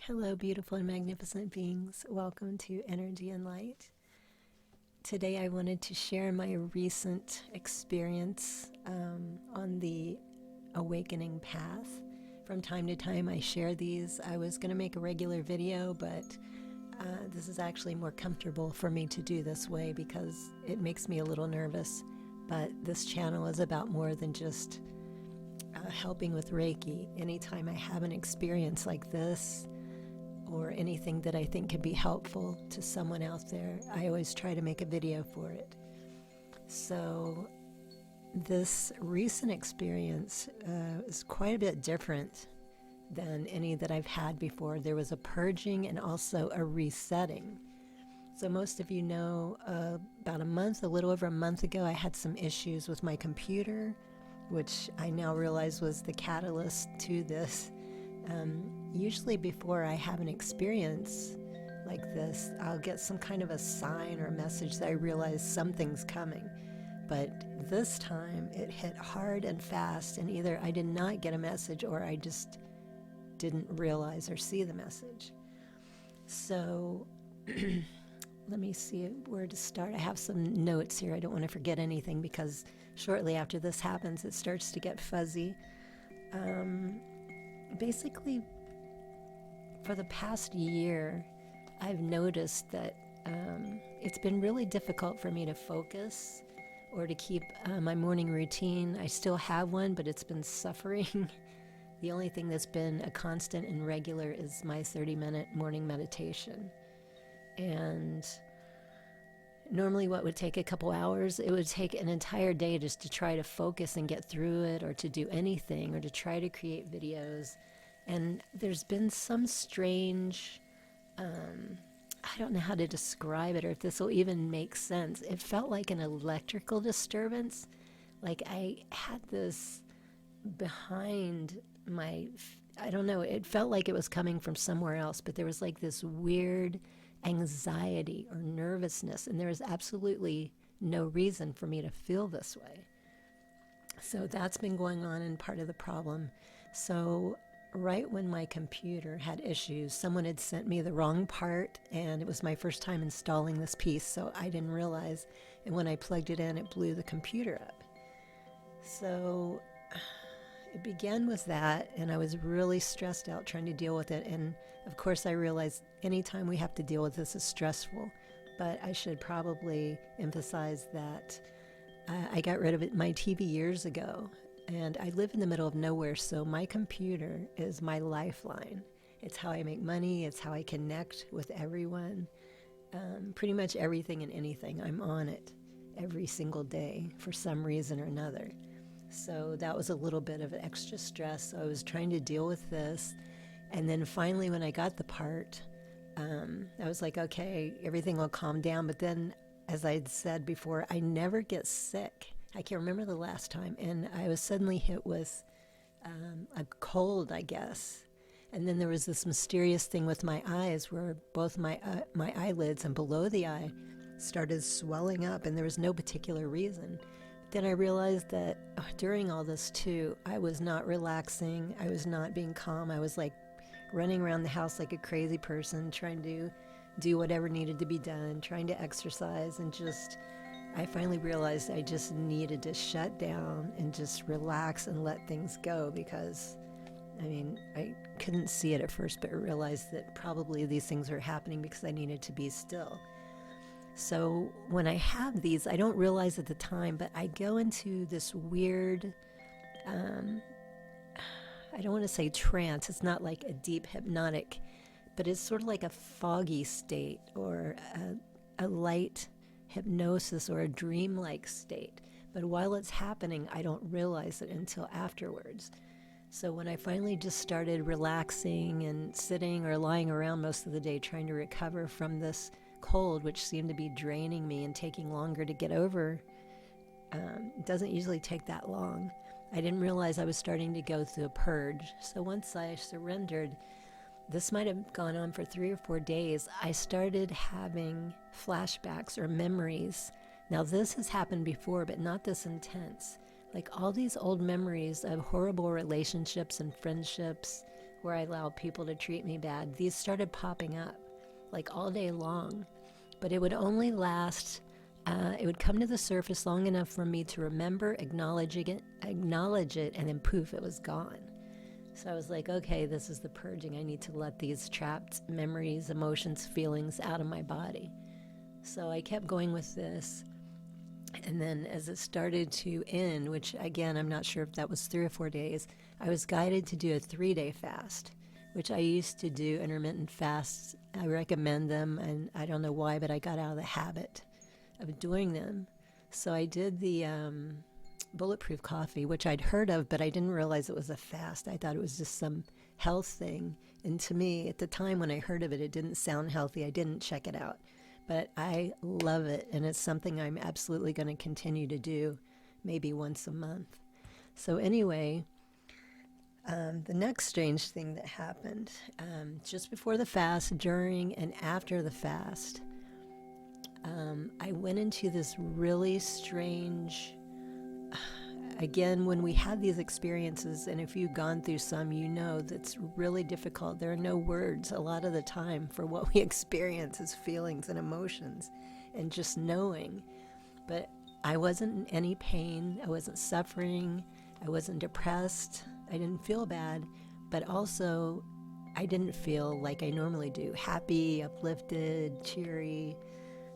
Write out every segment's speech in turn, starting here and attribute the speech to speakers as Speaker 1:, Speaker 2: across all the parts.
Speaker 1: Hello, beautiful and magnificent beings. Welcome to Energy and Light. Today, I wanted to share my recent experience on the awakening path. From time to time, I share these. I was going to make a regular video, but this is actually more comfortable for me to do this way because it makes me a little nervous. But this channel is about more than just helping with Reiki. Anytime I have an experience like this, or anything that I think could be helpful to someone out there, I always try to make a video for it. So this recent experience is quite a bit different than any that I've had before. There was a purging and also a resetting. So most of you know, about a little over a month ago, I had some issues with my computer, which I now realize was the catalyst to this. Usually before I have an experience like this, I'll get some kind of a sign or a message that I realize something's coming. But this time it hit hard and fast, and either I did not get a message or I just didn't realize or see the message. So let me see where to start. I have some notes here. I don't want to forget anything because shortly after this happens, it starts to get fuzzy. Basically, for the past year, I've noticed that it's been really difficult for me to focus or to keep my morning routine. I still have one, but it's been suffering. The only thing that's been a constant and regular is my 30-minute morning meditation. And normally what would take a couple hours, it would take an entire day just to try to focus and get through it, or to do anything, or to try to create videos. And there's been some strange, I don't know how to describe it or if this will even make sense. It felt like an electrical disturbance. Like I had this behind my, I don't know, it felt like it was coming from somewhere else, but there was like this weird anxiety or nervousness, and there was absolutely no reason for me to feel this way. So that's been going on and part of the problem. So right when my computer had issues, someone had sent me the wrong part, and it was my first time installing this piece, so I didn't realize, and when I plugged it in, it blew the computer up. So it began with that, and I was really stressed out trying to deal with it. And of course I realized anytime we have to deal with this is stressful, but I should probably emphasize that I got rid of my TV years ago, and I live in the middle of nowhere, so my computer is my lifeline. It's how I make money, it's how I connect with everyone. Pretty much everything and anything, I'm on it every single day for some reason or another. So that was a little bit of an extra stress. So I was trying to deal with this. And then finally, when I got the part, I was like, okay, everything will calm down. But then, as I had said before, I never get sick. I can't remember the last time. And I was suddenly hit with a cold, I guess. And then there was this mysterious thing with my eyes where both my eyelids and below the eye started swelling up, and there was no particular reason. Then I realized that during all this too, I was not relaxing. I was not being calm. I was like running around the house like a crazy person, trying to do whatever needed to be done, trying to exercise, and I finally realized I just needed to shut down and just relax and let things go, because I couldn't see it at first, but I realized that probably these things were happening because I needed to be still. So when I have these, I don't realize at the time, but I go into this weird, I don't want to say trance. It's not like a deep hypnotic, but it's sort of like a foggy state, or a light hypnosis, or a dreamlike state. But while it's happening, I don't realize it until afterwards. So when I finally just started relaxing and sitting or lying around most of the day trying to recover from this cold, which seemed to be draining me and taking longer to get over, it doesn't usually take that long. I didn't realize I was starting to go through a purge. So once I surrendered, this might have gone on for 3 or 4 days, I started having flashbacks or memories. Now this has happened before, but not this intense. Like all these old memories of horrible relationships and friendships, where I allowed people to treat me bad, these started popping up like all day long. But it would only last, it would come to the surface long enough for me to remember, acknowledge it, and then poof, it was gone. So I was like, okay, this is the purging. I need to let these trapped memories, emotions, feelings out of my body. So I kept going with this. And then as it started to end, which again, I'm not sure if that was 3 or 4 days, I was guided to do a 3-day fast, which I used to do intermittent fasts. I recommend them, and I don't know why, but I got out of the habit of doing them. So I did the bulletproof coffee, which I'd heard of, but I didn't realize it was a fast. I thought it was just some health thing. And to me, at the time when I heard of it, it didn't sound healthy. I didn't check it out. But I love it, and it's something I'm absolutely going to continue to do, maybe once a month. So anyway, the next strange thing that happened, just before the fast, during and after the fast, I went into this really strange, again, when we have these experiences, and if you've gone through some, you know that's really difficult. There are no words a lot of the time for what we experience as feelings and emotions and just knowing. But I wasn't in any pain. I wasn't suffering. I wasn't depressed. I didn't feel bad, but also I didn't feel like I normally do. Happy, uplifted, cheery.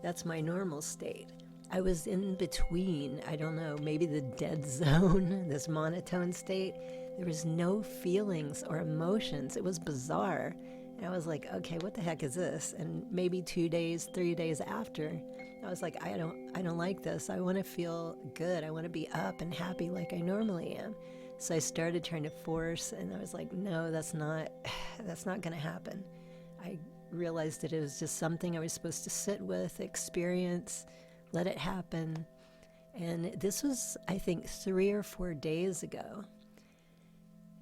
Speaker 1: That's my normal state. I was in between, I don't know, maybe the dead zone, this monotone state. There was no feelings or emotions. It was bizarre. And I was like, okay, what the heck is this? And maybe 2 days, 3 days after, I was like, I don't like this. I want to feel good. I want to be up and happy like I normally am. So I started trying to force, and I was like, no, that's not going to happen. I realized that it was just something I was supposed to sit with, experience, let it happen. And this was, I think, 3 or 4 days ago.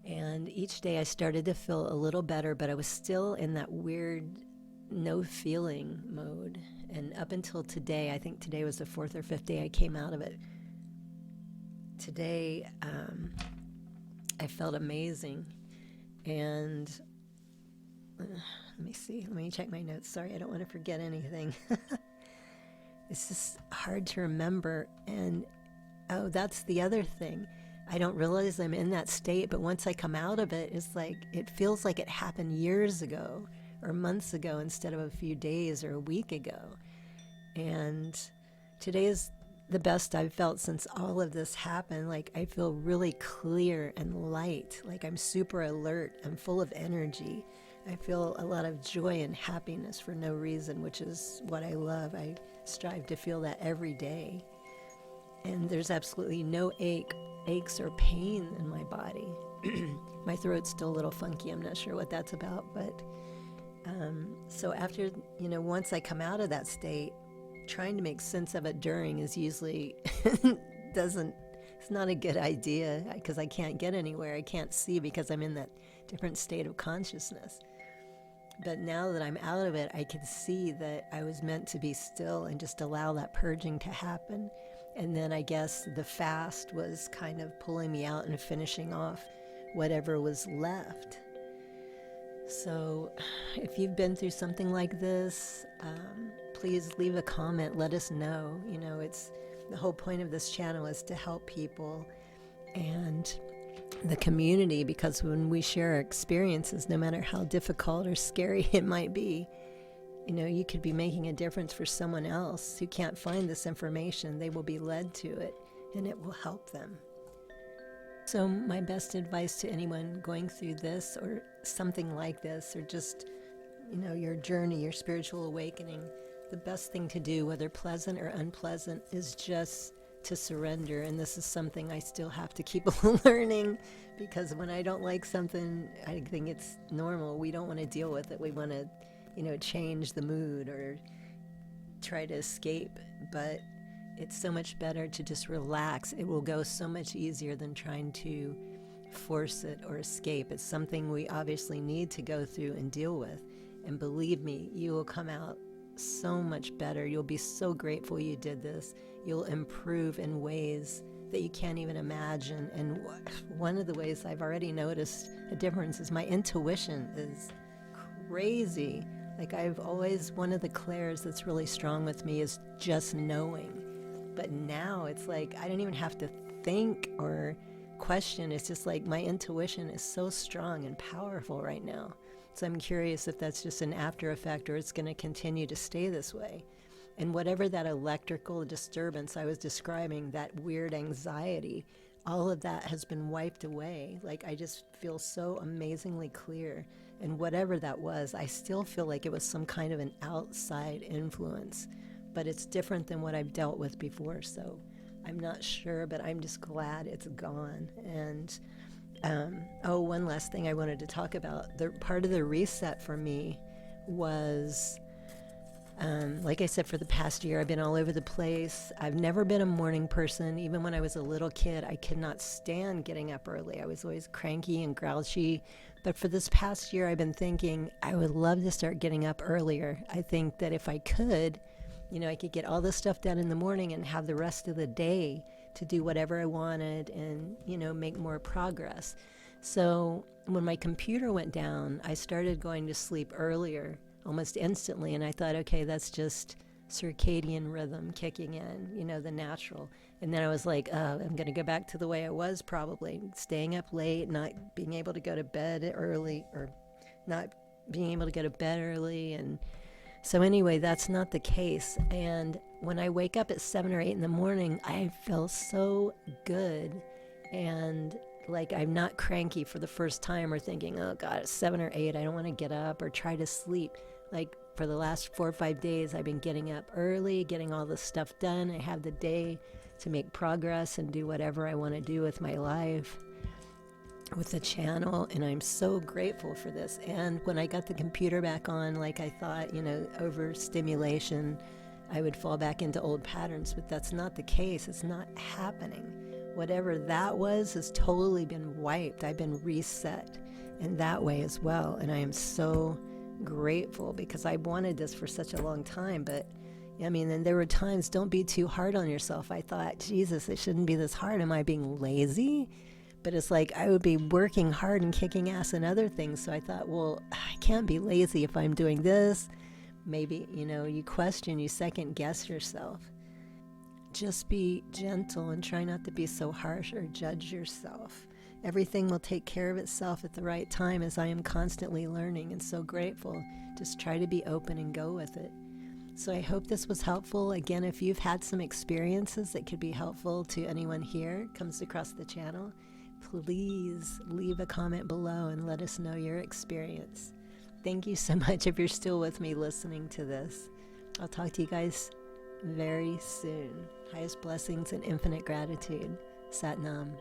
Speaker 1: And each day I started to feel a little better, but I was still in that weird no feeling mode. And up until today, I think today was the 4th or 5th day I came out of it. Today, I felt amazing. And let me check my notes. Sorry, I don't want to forget anything. It's just hard to remember. And oh, that's the other thing. I don't realize I'm in that state, but once I come out of it, it's like, it feels like it happened years ago or months ago instead of a few days or a week ago. And today is the best I've felt since all of this happened. Like, I feel really clear and light, like I'm super alert. I'm full of energy. I feel a lot of joy and happiness for no reason, which is what I love. I strive to feel that every day. And there's absolutely no aches or pain in my body. My throat's still a little funky. I'm not sure what that's about, but so after, once I come out of that state, trying to make sense of it during is usually it's not a good idea, because I can't get anywhere. I can't see because I'm in that different state of consciousness. But now that I'm out of it, I can see that I was meant to be still and just allow that purging to happen. And then I guess the fast was kind of pulling me out and finishing off whatever was left. So if you've been through something like this, please leave a comment. Let us know. It's the whole point of this channel is to help people and the community, because when we share our experiences, no matter how difficult or scary it might be, you could be making a difference for someone else who can't find this information. They will be led to it, and it will help them. So my best advice to anyone going through this or something like this, or just, your journey, your spiritual awakening, the best thing to do, whether pleasant or unpleasant, is just to surrender. And this is something I still have to keep learning, because when I don't like something, I think it's normal. We don't want to deal with it. We want to, change the mood or try to escape. But it's so much better to just relax. It will go so much easier than trying to force it or escape. It's something we obviously need to go through and deal with. And believe me, you will come out so much better. You'll be so grateful you did this. You'll improve in ways that you can't even imagine. And one of the ways I've already noticed a difference is my intuition is crazy. Like I've always, one of the clairs that's really strong with me is just knowing. But now it's like I don't even have to think or question. It's just like my intuition is so strong and powerful right now. So I'm curious if that's just an after effect or it's going to continue to stay this way. And whatever that electrical disturbance I was describing, that weird anxiety, all of that has been wiped away. Like I just feel so amazingly clear. And whatever that was, I still feel like it was some kind of an outside influence, but it's different than what I've dealt with before. So I'm not sure, but I'm just glad it's gone. And one last thing I wanted to talk about. The part of the reset for me was, like I said, for the past year, I've been all over the place. I've never been a morning person. Even when I was a little kid, I could not stand getting up early. I was always cranky and grouchy. But for this past year, I've been thinking I would love to start getting up earlier. I think that if I could, I could get all this stuff done in the morning and have the rest of the day to do whatever I wanted and, make more progress. So when my computer went down, I started going to sleep earlier almost instantly. And I thought, okay, that's just circadian rhythm kicking in, the natural. And then I was like, I'm going to go back to the way I was probably, staying up late, not being able to go to bed early or not being able to go to bed early. And so anyway, that's not the case. And when I wake up at 7 or 8 in the morning, I feel so good. And like I'm not cranky for the first time or thinking, oh God, it's 7 or 8, I don't want to get up or try to sleep. Like for the last 4 or 5 days, I've been getting up early, getting all this stuff done. I have the day to make progress and do whatever I want to do with my life, with the channel, and I'm so grateful for this. And when I got the computer back on, like I thought, overstimulation, I would fall back into old patterns, but that's not the case. It's not happening. Whatever that was has totally been wiped. I've been reset in that way as well, and I am so grateful because I wanted this for such a long time. But and there were times, don't be too hard on yourself. I thought, Jesus, it shouldn't be this hard. Am I being lazy? But it's like I would be working hard and kicking ass in other things. So I thought, well, I can't be lazy if I'm doing this. Maybe, you question, you second guess yourself. Just be gentle and try not to be so harsh or judge yourself. Everything will take care of itself at the right time, as I am constantly learning and so grateful. Just try to be open and go with it. So I hope this was helpful. Again, if you've had some experiences that could be helpful to anyone here, comes across the channel, please leave a comment below and let us know your experience. Thank you so much if you're still with me listening to this. I'll talk to you guys very soon. Highest blessings and infinite gratitude. Sat Nam.